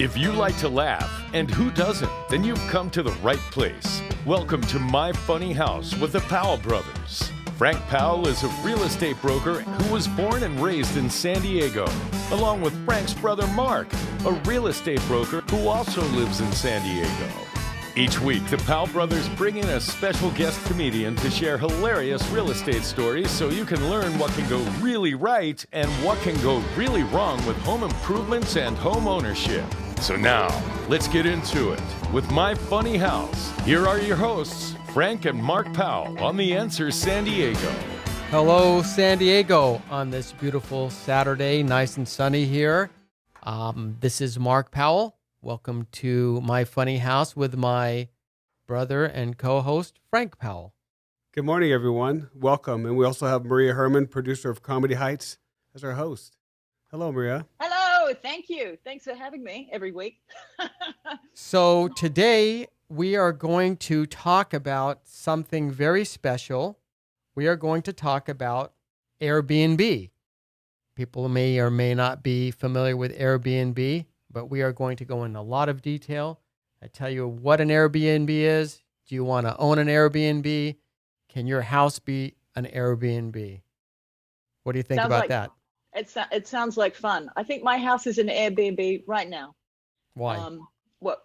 If you like to laugh, and who doesn't, then you've come to the right place. Welcome to My Funny House with the Powell brothers. Frank Powell is a real estate broker who was born and raised in San Diego, along with Frank's brother Mark, a real estate broker who also lives in San Diego. Each week, the Powell brothers bring in a special guest comedian to share hilarious real estate stories so you can learn what can go really right and what can go really wrong with home improvements and home ownership. So now, let's get into it. With My Funny House, here are your hosts, Frank and Mark Powell on The Answer San Diego. Hello, San Diego, on this beautiful Saturday, nice and sunny here. This is Mark Powell. Welcome to My Funny House with my brother and co-host, Frank Powell. Good morning, everyone. Welcome. And we also have Maria Herman, producer of Comedy Heights, as our host. Hello, Maria. Hello. Thank you. Thanks for having me every week. So today we are going to talk about something very special. We are going to talk about Airbnb. People may or may not be familiar with Airbnb, but we are going to go into a lot of detail. I tell you what an Airbnb is. Do you want to own an Airbnb? Can your house be an Airbnb? What do you think about that? It sounds like fun. I think my house is an Airbnb right now. Why? What?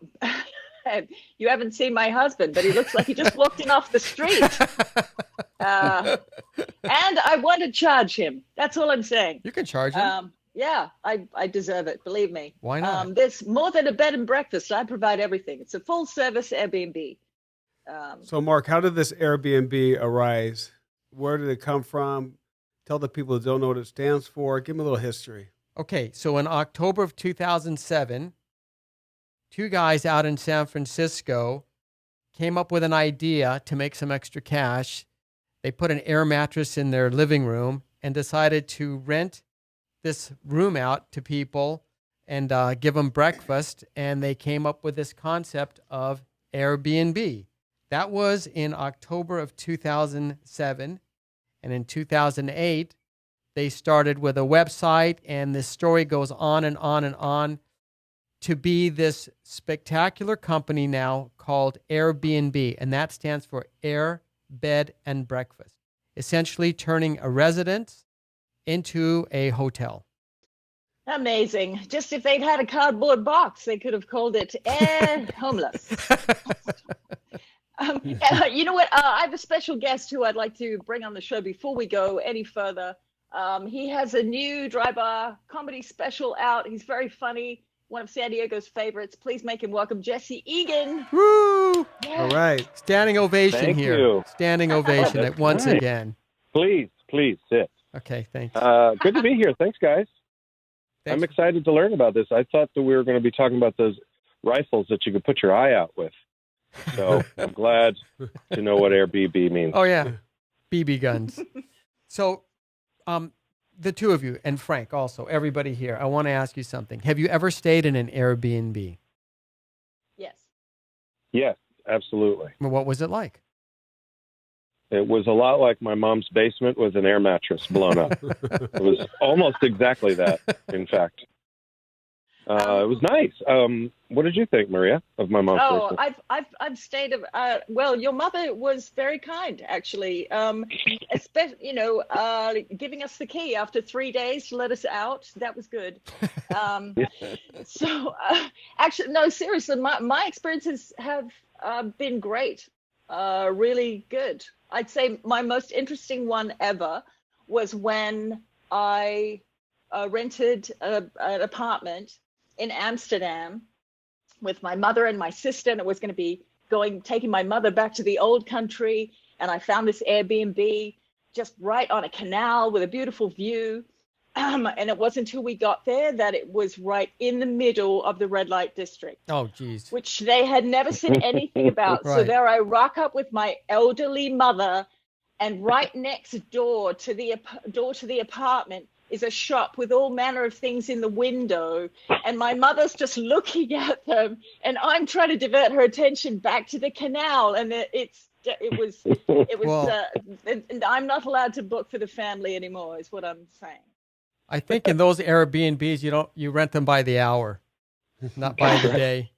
You haven't seen my husband, but he looks like he just walked in off the street. And I want to charge him. That's all I'm saying. You can charge him. Yeah, I deserve it. Believe me. Why not? There's more than a bed and breakfast. I provide everything. It's a full service Airbnb. So, Mark, how did this Airbnb arise? Where did it come from? Tell the people who don't know what it stands for. Give them a little history. Okay, so in October of 2007, two guys out in San Francisco came up with an idea to make some extra cash. They put an air mattress in their living room and decided to rent this room out to people and give them breakfast, and they came up with this concept of Airbnb. That was in October of 2007, and in 2008, they started with a website, and this story goes on and on and on to be this spectacular company now called Airbnb, and that stands for Air, Bed, and Breakfast, essentially turning a residence into a hotel. Amazing. Just if they'd had a cardboard box, they could have called it Air Homeless. You know what? I have a special guest who I'd like to bring on the show before we go any further. He has a new dry bar comedy special out. He's very funny. One of San Diego's favorites. Please make him welcome Jesse Egan. Woo! Yeah. All right. Standing ovation Thank here. you. Standing ovation once right. again. Please sit. Okay, thank you. Good to be here. Thanks, guys. Thanks. I'm excited to learn about this. I thought that we were going to be talking about those rifles that you could put your eye out with. So I'm glad to know what Airbnb means. Oh, yeah. BB guns. So the two of you, and Frank also, everybody here, I want to ask you something. Have you ever stayed in an Airbnb? Yes. Yes, absolutely. What was it like? It was a lot like my mom's basement with an air mattress blown up. It was almost exactly that, in fact. It was nice. What did you think, Maria, of my mom's basement? I've stayed. Well, your mother was very kind, actually. Especially, giving us the key after 3 days to let us out. That was good. Actually, no, seriously, my experiences have been great. Really good. I'd say my most interesting one ever was when I rented an apartment in Amsterdam with my mother and my sister, and it was going to be taking my mother back to the old country. And I found this Airbnb just right on a canal with a beautiful view. And it wasn't until we got there that it was right in the middle of the red light district. Oh, geez. Which they had never seen anything about. Right. So there I rock up with my elderly mother, and right next door to the apartment is a shop with all manner of things in the window, and my mother's just looking at them, and I'm trying to divert her attention back to the canal, and it was and I'm not allowed to book for the family anymore, is what I'm saying. I think in those Airbnbs, you rent them by the hour. not by the day.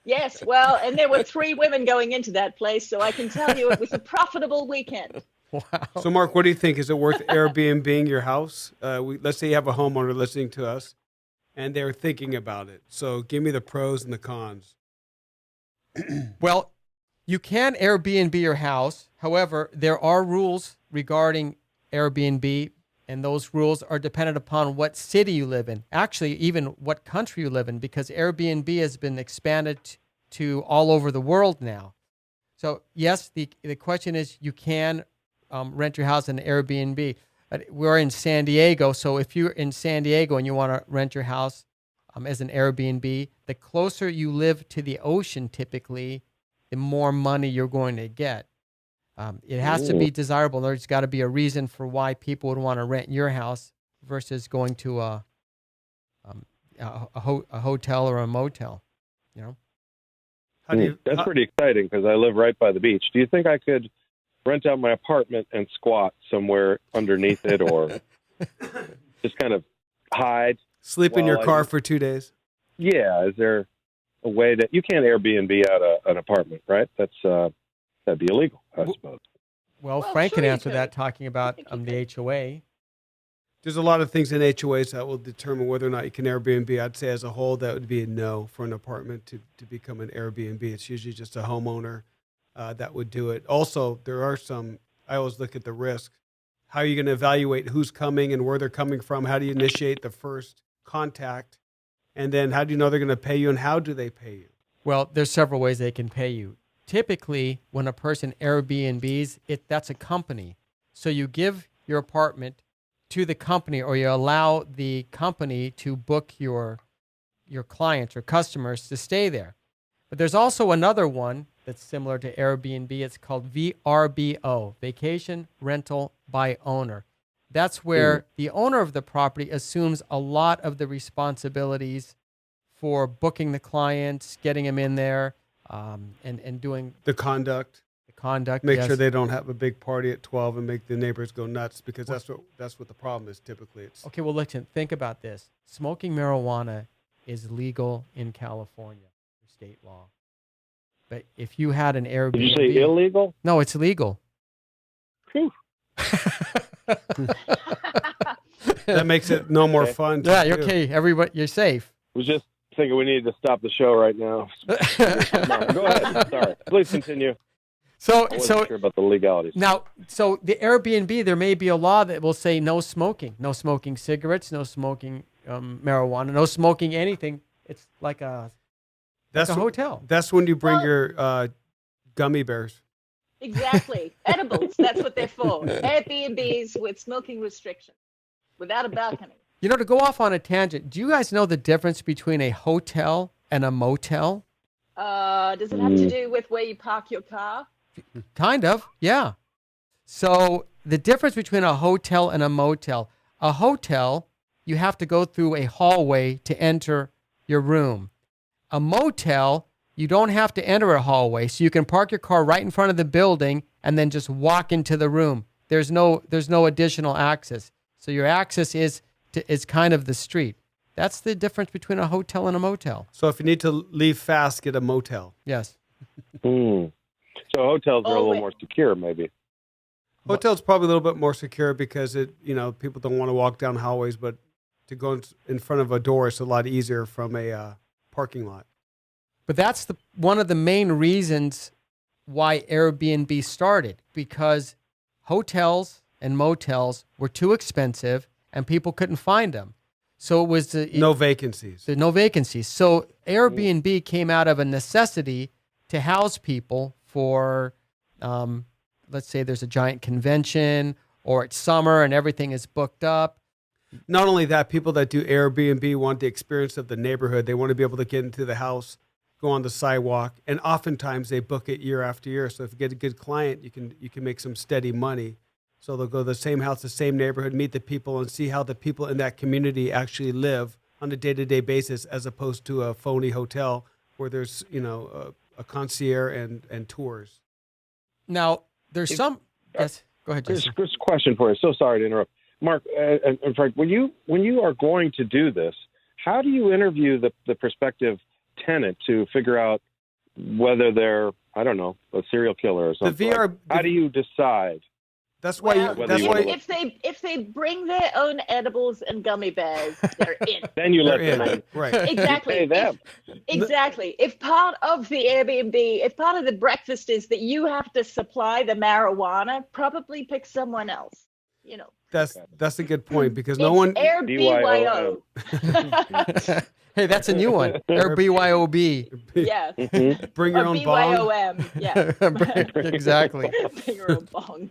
Yes, well, and there were 3 women going into that place, so I can tell you it was a profitable weekend. Wow. So, Mark, what do you think? Is it worth Airbnb-ing your house? Let's say you have a homeowner listening to us, and they're thinking about it. So give me the pros and the cons. Well, you can Airbnb your house. However, there are rules regarding Airbnb, and those rules are dependent upon what city you live in. Actually, even what country you live in, because Airbnb has been expanded to all over the world now. So, yes, the question is you can rent your house in Airbnb. We're in San Diego, so if you're in San Diego and you want to rent your house as an Airbnb, the closer you live to the ocean, typically, the more money you're going to get. It has to be desirable. There's got to be a reason for why people would want to rent your house versus going to a hotel or a motel. You know, That's pretty exciting because I live right by the beach. Do you think I could rent out my apartment and squat somewhere underneath it, or just kind of hide? Sleep in your car for 2 days? Yeah. Is there a way that you can't Airbnb out an apartment, right? That'd be illegal, I suppose. Well, Frank can sure answer that talking about the HOA. There's a lot of things in HOAs that will determine whether or not you can Airbnb. I'd say as a whole, that would be a no for an apartment to become an Airbnb. It's usually just a homeowner that would do it. Also, there are some, I always look at the risk. How are you going to evaluate who's coming and where they're coming from? How do you initiate the first contact? And then how do you know they're going to pay you, and how do they pay you? Well, there's several ways they can pay you. Typically, when a person Airbnbs, that's a company. So you give your apartment to the company, or you allow the company to book your clients or customers to stay there. But there's also another one that's similar to Airbnb. It's called VRBO, Vacation Rental by Owner. That's where the owner of the property assumes a lot of the responsibilities for booking the clients, getting them in there, and doing The conduct. Make yes. sure they don't have a big party at 12 and make the neighbors go nuts, because that's what the problem is typically. It's Okay, well, listen, think about this. Smoking marijuana is legal in California, state law. But if you had an Airbnb... Did you say illegal? No, it's legal. Whew. that makes it no more fun. Yeah, you're okay. Everybody, you're safe. I was just thinking we needed to stop the show right now. Go ahead. Sorry. Please continue. I wasn't sure about the legalities. Now, so the Airbnb, there may be a law that will say no smoking cigarettes, no smoking marijuana, no smoking anything. It's like a hotel. That's when you bring your gummy bears. Exactly. Edibles, that's what they're for. Airbnbs with smoking restrictions, without a balcony. You know, to go off on a tangent, do you guys know the difference between a hotel and a motel? Does it have to do with where you park your car? Kind of, yeah. So the difference between a hotel and a motel, a hotel, you have to go through a hallway to enter your room. A motel, you don't have to enter a hallway, so you can park your car right in front of the building and then just walk into the room. There's no additional access. So your access is kind of the street. That's the difference between a hotel and a motel. So if you need to leave fast, get a motel. Yes. So hotels are a little more secure, maybe. Hotel's probably a little bit more secure because people don't want to walk down hallways, but to go in front of a door is a lot easier from a parking lot. But that's one of the main reasons why Airbnb started, because hotels and motels were too expensive and people couldn't find them. So it was no vacancies. No vacancies. So Airbnb came out of a necessity to house people for, let's say there's a giant convention or it's summer and everything is booked up. Not only that, people that do Airbnb want the experience of the neighborhood. They want to be able to get into the house, go on the sidewalk, and oftentimes they book it year after year. So if you get a good client, you can make some steady money. So they'll go to the same house, the same neighborhood, meet the people, and see how the people in that community actually live on a day-to-day basis, as opposed to a phony hotel where there's a concierge and tours. Now there's some. Yes, go ahead, Jason. There's a question for you. So sorry to interrupt, Mark and Frank. When you are going to do this, how do you interview the prospective tenant to figure out whether they're, I don't know, a serial killer or something? How do you decide? That's why. Well, If they bring their own edibles and gummy bears, they're in. Then you let they're them in. in. Right. Exactly. You pay them. Exactly. If part of the Airbnb, if part of the breakfast is that you have to supply the marijuana, probably pick someone else. You know. That's a good point, because no It's one. Airbnb. Hey, that's a new one. BYOB. Yeah. Bring your Or own bong. BYOM. Yeah. Exactly. Bring your own bong.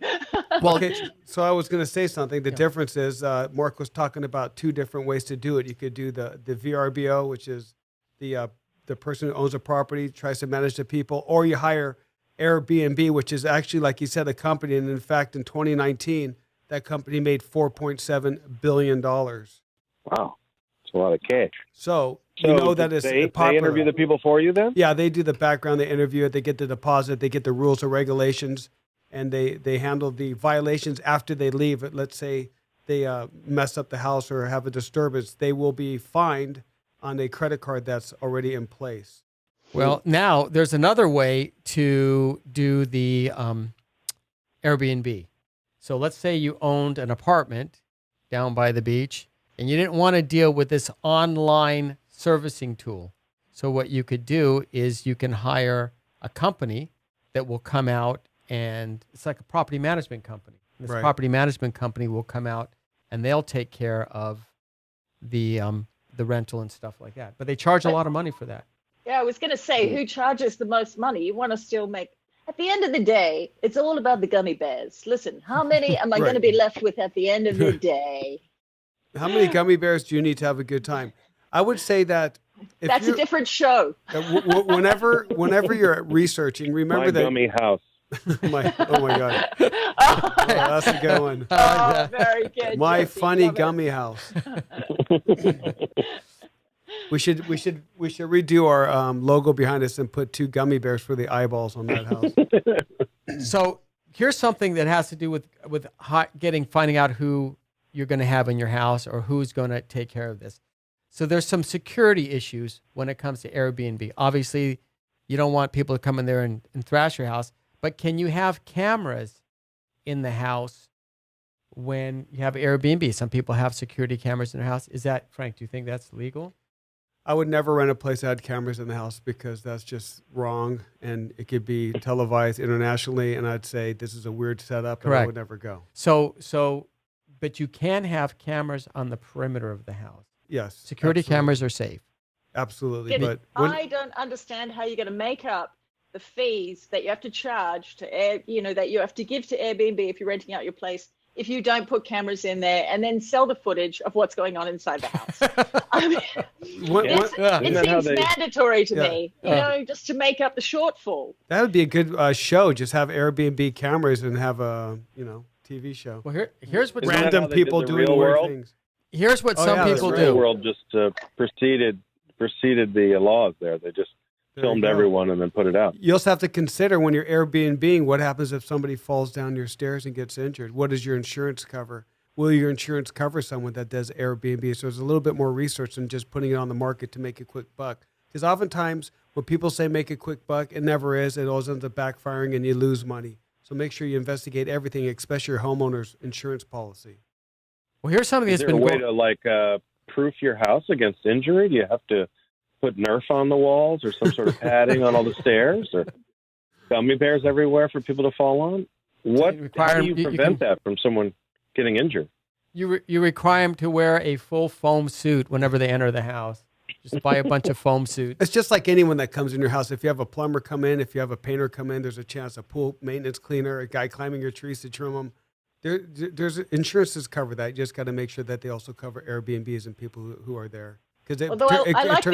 Well, okay, so I was going to say something. The difference is, Mark was talking about two different ways to do it. You could do the VRBO, which is the person who owns a property, tries to manage the people, or you hire Airbnb, which is actually, like you said, a company. And in fact, in 2019, that company made $4.7 billion. Wow. It's a lot of cash. So you know that it's they popular. interview the people for you then? Yeah, they do the background, they interview it, they get the deposit, they get the rules and regulations, and they handle the violations after they leave. Let's say they mess up the house or have a disturbance, they will be fined on a credit card that's already in place. Well, now there's another way to do the Airbnb. So let's say you owned an apartment down by the beach, and you didn't want to deal with this online servicing tool. So what you could do is you can hire a company that will come out, and it's like a property management company. This Right. property management company will come out, and they'll take care of the rental and stuff like that. But they charge a lot of money for that. Yeah, I was going to say, who charges the most money? You want to still make. At the end of the day, it's all about the gummy bears. Listen, how many am I Right. going to be left with at the end of the day? How many gummy bears do you need to have a good time? I would say that if That's a different show. whenever you're researching, remember My that gummy house. oh my god, oh, that's a good one. Oh, very good. My Jesse, funny love it. gummy house. We should redo our logo behind us and put two gummy bears for the eyeballs on that house. So here's something that has to do with finding out who you're going to have in your house or who's going to take care of this. So there's some security issues when it comes to Airbnb. Obviously, you don't want people to come in there and thrash your house, but can you have cameras in the house when you have Airbnb? Some people have security cameras in their house. Is that, Frank, do you think that's legal? I would never rent a place that had cameras in the house, because that's just wrong, and it could be televised internationally, and I'd say this is a weird setup, and I Correct. would never go. But you can have cameras on the perimeter of the house. Yes. Security absolutely. cameras are safe. Absolutely. Yes, But when, I don't understand how you're going to make up the fees that you have to charge to that you have to give to Airbnb if you're renting out your place if you don't put cameras in there and then sell the footage of what's going on inside the house. I mean, it seems mandatory to me, just to make up the shortfall. that would be a good show. Just have Airbnb cameras and have a TV show. Well, here's what Isn't that Random how they people did the doing real weird world? things. Here's what some yeah, people that's The do. real world just preceded the laws there. They just There you filmed go. everyone and then put it out. You also have to consider when you're Airbnb, what happens if somebody falls down your stairs and gets injured? What does your insurance cover? Will your insurance cover someone that does Airbnb? So there's a little bit more research than just putting it on the market to make a quick buck. Because oftentimes when people say make a quick buck, it never is. It always ends up backfiring and you lose money. So make sure you investigate everything, especially your homeowner's insurance policy. Well, here's something Is that's there a been way going. to proof your house against injury? Do you have to put Nerf on the walls or some sort of padding on all the stairs or gummy bears everywhere for people to fall on? How do you prevent that from someone getting injured? You require them to wear a full foam suit whenever they enter the house. Just buy a bunch of foam suits. It's just like anyone that comes in your house. If you have a plumber come in, if you have a painter come in, there's a chance a pool maintenance cleaner, a guy climbing your trees to trim them. There's insurances cover that. You just got to make sure that they also cover Airbnbs and people who are there. Although I like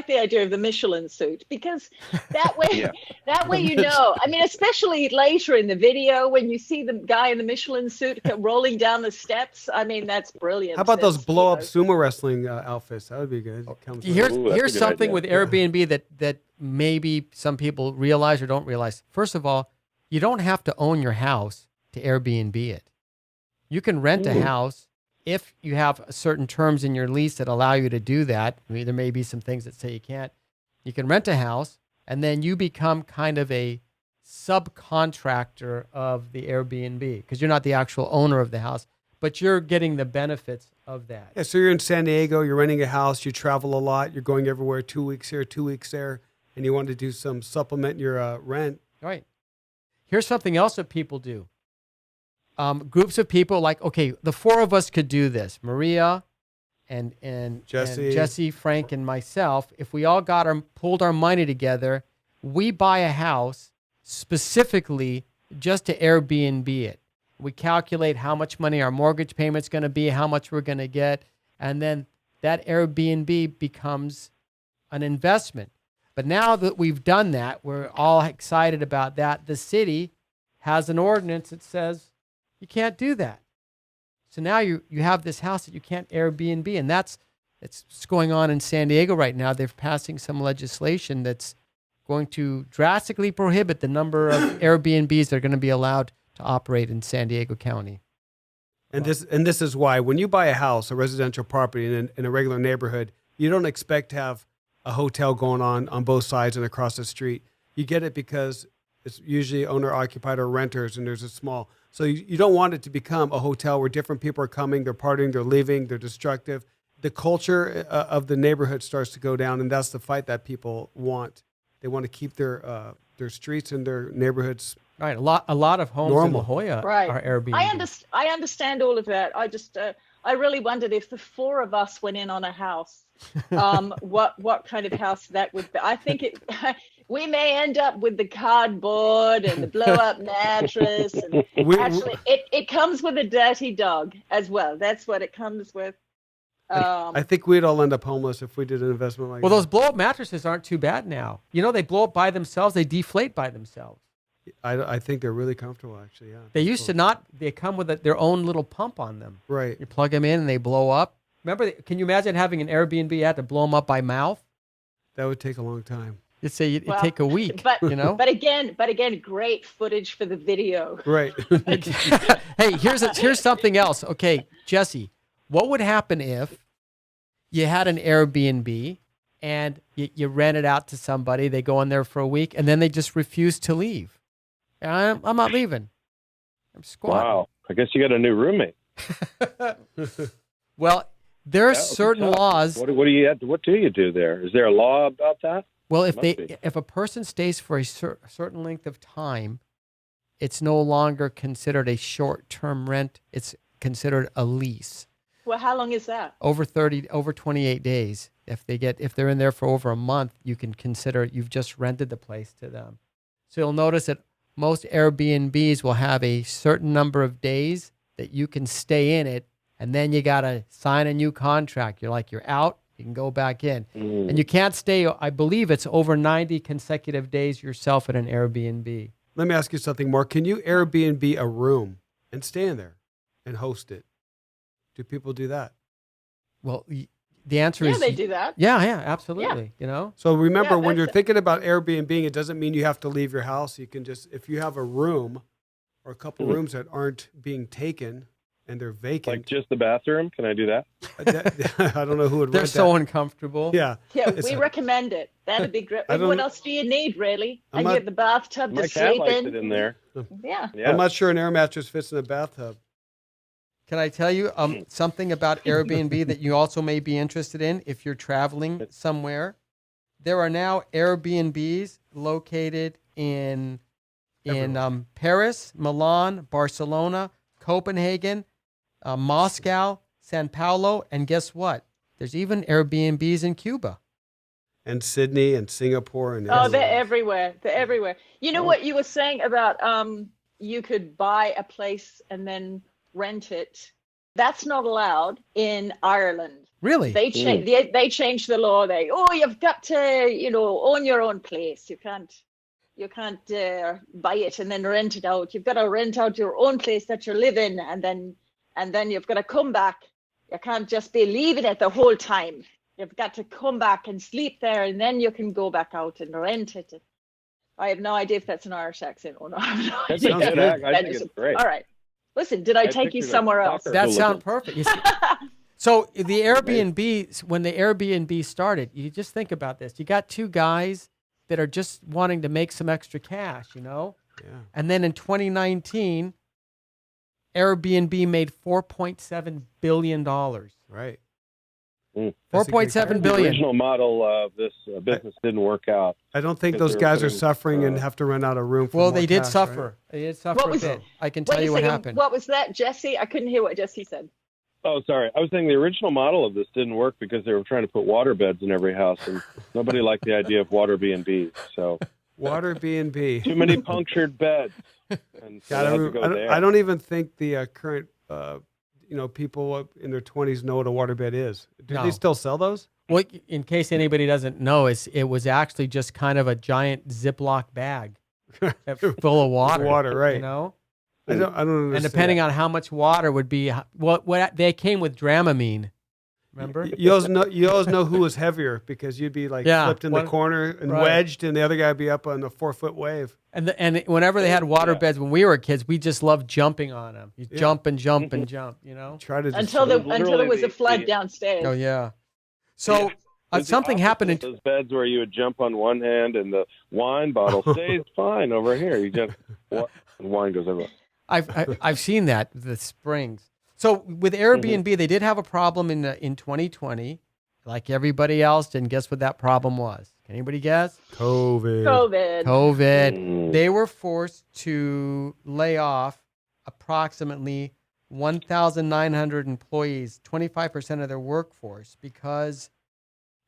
the idea of the Michelin suit, because that way, I mean, especially later in the video when you see the guy in the Michelin suit rolling down the steps. I mean, that's brilliant. How about those blow up sumo wrestling outfits? That would be good. Here's something with Airbnb that maybe some people realize or don't realize. First of all, you don't have to own your house to Airbnb it. You can rent a house if you have certain terms in your lease that allow you to do that, I mean, there may be some things that say you can't. You can rent a house, and then you become kind of a subcontractor of the Airbnb because you're not the actual owner of the house, but you're getting the benefits of that. Yeah, so you're in San Diego, you're renting a house, you travel a lot, you're going everywhere, 2 weeks here, 2 weeks there, and you want to do some supplement your rent. Right. Here's something else that people do. Groups of people like, okay, the four of us could do this. Maria and Jesse, Frank, and myself. If we all pulled our money together, we buy a house specifically just to Airbnb it. We calculate how much money our mortgage payment's going to be, how much we're going to get, and then that Airbnb becomes an investment. But now that we've done that, we're all excited about that. The city has an ordinance that says you can't do that. So now you have this house that you can't Airbnb, and that's what's going on in San Diego right now. They're passing some legislation that's going to drastically prohibit the number of Airbnbs that are going to be allowed to operate in San Diego County. And this is why when you buy a house, a residential property in a regular neighborhood, you don't expect to have a hotel going on both sides and across the street. You get it because it's usually owner-occupied or renters, and there's a small. So you don't want it to become a hotel where different people are coming, they're partying, they're leaving, they're destructive. The culture of the neighborhood starts to go down, and that's the fight that people want. They want to keep their streets and their neighborhoods. Right, a lot of homes in La Jolla are Airbnb. I understand all of that. I just I really wondered if the four of us went in on a house, what kind of house that would be. I think we may end up with the cardboard and the blow up mattress. And actually, it comes with a dirty dog as well. That's what it comes with. I think we'd all end up homeless if we did an investment like that. Well, those blow up mattresses aren't too bad now. You know, they blow up by themselves. They deflate by themselves. I think they're really comfortable, actually, yeah. They used to not. They come with their own little pump on them. Right. You plug them in and they blow up. Remember, can you imagine having an Airbnb, you had to blow them up by mouth? That would take a long time. You'd say it'd take a week, you know? But again, great footage for the video. Right. Hey, here's something else. Okay, Jesse, what would happen if you had an Airbnb and you rent it out to somebody, they go in there for a week, and then they just refuse to leave? I'm not leaving. I'm squatting. Wow. I guess you got a new roommate. Well, there are certain laws. What do you do there? Is there a law about that? Well, if a person stays for a certain length of time, it's no longer considered a short-term rent. It's considered a lease. Well, how long is that? Over 28 days. If they're in there for over a month, you can consider you've just rented the place to them. So you'll notice that most Airbnbs will have a certain number of days that you can stay in it, and then you got to sign a new contract. You're out, you can go back in. And you can't stay, I believe it's over 90 consecutive days yourself at an Airbnb. Let me ask you something more. Can you Airbnb a room and stay in there and host it? Do people do that? Well, the answer is... Yeah, they do that. Yeah, absolutely. Yeah. You know? So remember, when you're thinking about Airbnb, it doesn't mean you have to leave your house. You can just, if you have a room or a couple rooms that aren't being taken and they're vacant. Like just the bathroom? Can I do that? I don't know who would rent They're so that. uncomfortable. Yeah. Yeah, we recommend it. That'd be great. What else do you need, really? And you have the bathtub to My sleep cat likes in. it in there. Yeah. I'm not sure an air mattress fits in a bathtub. Can I tell you something about Airbnb that you also may be interested in if you're traveling somewhere? There are now Airbnbs located in Paris, Milan, Barcelona, Copenhagen, Moscow, San Paulo, and guess what? There's even Airbnbs in Cuba. And Sydney and Singapore. And they're everywhere. They're everywhere. You know what you were saying about you could buy a place and then rent it? That's not allowed in Ireland. Really? They changed the law. You've got to own your own place. You can't buy it and then rent it out. You've got to rent out your own place that you live in, and then you've got to come back. You can't just be leaving it the whole time. You've got to come back and sleep there, and then you can go back out and rent it. I have no idea if that's an Irish accent or not. I have no idea. I think it's great. All right. Listen, did I take you pictured a somewhere else? soccer That hooligan. sounds perfect. You see, so the Airbnb, when the Airbnb started, you just think about this. You got two guys that are just wanting to make some extra cash, Yeah. And then in 2019, Airbnb made $4.7 billion. Right. Mm. That's a great $4.7 company. The billion. original model of this business didn't work out. I don't think Because those they were guys are putting, suffering and have to run out of room for Well, more they did cash, suffer. right? They did suffer What a was bit. it? I can tell Wait you a what second. happened. What was that, Jesse? I couldn't hear what Jesse said. Oh, sorry. I was saying the original model of this didn't work because they were trying to put water beds in every house, and nobody liked the idea of water B&B. So Water B&B. too many punctured beds. And so they had to go there. I don't even think the current people in their 20s know what a waterbed is. Do No. they still sell those? Well, in case anybody doesn't know, it was actually just kind of a giant Ziploc bag full of water. Water, right. You know? I don't understand. And depending on how much water would be, what they came with Dramamine. Remember? You always know who was heavier because you'd be like Yeah, flipped in the corner and right. wedged, and the other guy would be up on a 4-foot wave. And whenever they had water Yeah. beds when we were kids, we just loved jumping on them. You Yeah. jump and jump and jump. You know? Try to Until just- there literally was a flood the- downstairs. Oh yeah. So It's the something opposite happened in of those beds where you would jump on one hand and the wine bottle stays fine over here. You just and wine goes everywhere. I've seen that, the springs. So with Airbnb, they did have a problem in 2020, like everybody else. And guess what that problem was? Can anybody guess? COVID. COVID. Mm. They were forced to lay off approximately 1,900 employees, 25% of their workforce, because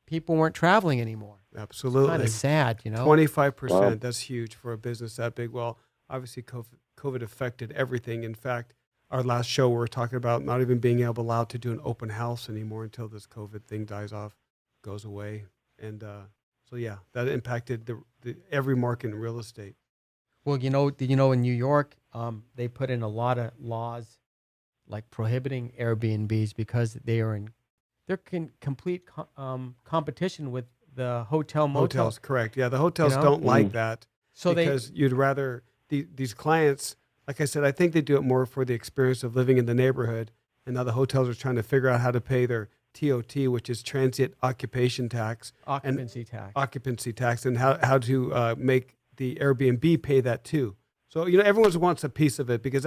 people weren't traveling anymore. Absolutely. Kind of sad, you know? 25%. Wow. That's huge for a business that big. Well, obviously, COVID affected everything. In fact, our last show, we were talking about not even being allowed to do an open house anymore until this COVID thing dies off, goes away. And so, yeah, that impacted the every market in real estate. Well, you know, in New York, they put in a lot of laws like prohibiting Airbnbs because they're complete competition with the hotel motel. Hotels, correct. Yeah, the hotels You know? don't like that So because you'd rather these clients, like I said, I think they do it more for the experience of living in the neighborhood. And now the hotels are trying to figure out how to pay their TOT, which is transient occupation tax. occupancy tax. Occupancy tax, and how to make the Airbnb pay that too. So everyone wants a piece of it because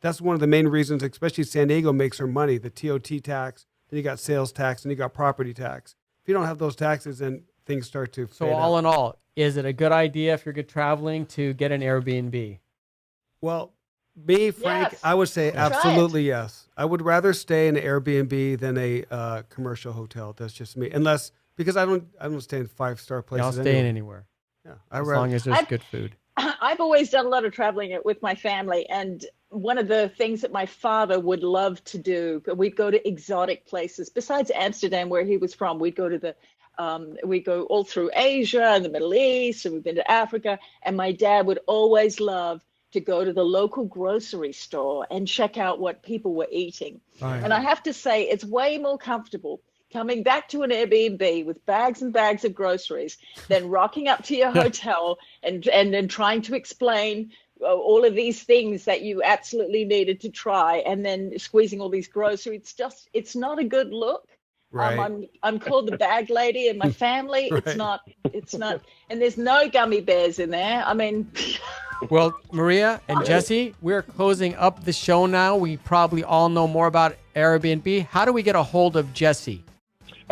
that's one of the main reasons, especially San Diego makes their money. The TOT tax, then you got sales tax, and you got property tax. If you don't have those taxes, then things start to So fade all out. in all, is it a good idea if you're traveling to get an Airbnb? Well, me, Frank, Yes. I would say Try it. absolutely yes. I would rather stay in an Airbnb than a commercial hotel. That's just me. Because I don't stay in 5-star I'll places. stay in anywhere Yeah, as long as there's good food. I've always done a lot of traveling with my family, and one of the things that my father would love to do, we'd go to exotic places. Besides Amsterdam, where he was from, we'd go all through Asia and the Middle East, and we've been to Africa. And my dad would always love to go to the local grocery store and check out what people were eating. Right. And I have to say, it's way more comfortable coming back to an Airbnb with bags and bags of groceries than rocking up to your hotel and then trying to explain all of these things that you absolutely needed to try, and then squeezing all these groceries. It's not a good look. Right. I'm called the bag lady in my family. Right. It's not, and there's no gummy bears in there. I mean, Well, Maria and Jesse, we're closing up the show now. We probably all know more about Airbnb. How do we get a hold of Jesse?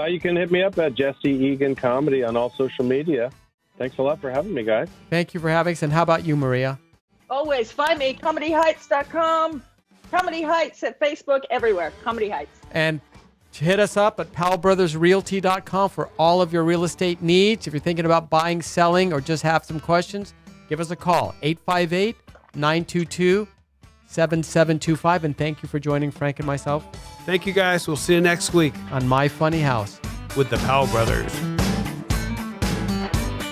You can hit me up at Jesse Egan Comedy on all social media. Thanks a lot for having me, guys. Thank you for having us. And how about you, Maria? always find me, comedyheights.com, Comedy Heights at Facebook, everywhere, Comedy Heights. And hit us up at powellbrothersrealty.com for all of your real estate needs. If you're thinking about buying, selling, or just have some questions, give us a call, 858-922-7725. And thank you for joining Frank and myself Thank you, guys. We'll see you next week on My Funny House. with the Powell Brothers.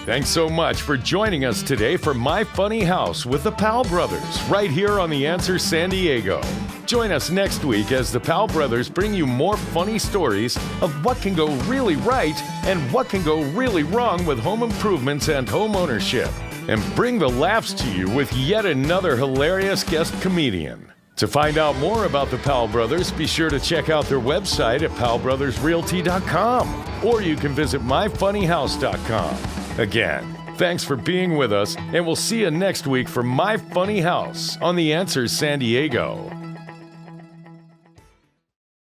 Thanks so much for joining us today for My Funny House with the Powell Brothers, right here on The Answer San Diego. Join us next week as the Powell Brothers bring you more funny stories of what can go really right and what can go really wrong with home improvements and home ownership, and bring the laughs to you with yet another hilarious guest comedian. To find out more about the Powell Brothers, be sure to check out their website at powellbrothersrealty.com, or you can visit myfunnyhouse.com. Again, thanks for being with us, and we'll see you next week for My Funny House on The Answer San Diego.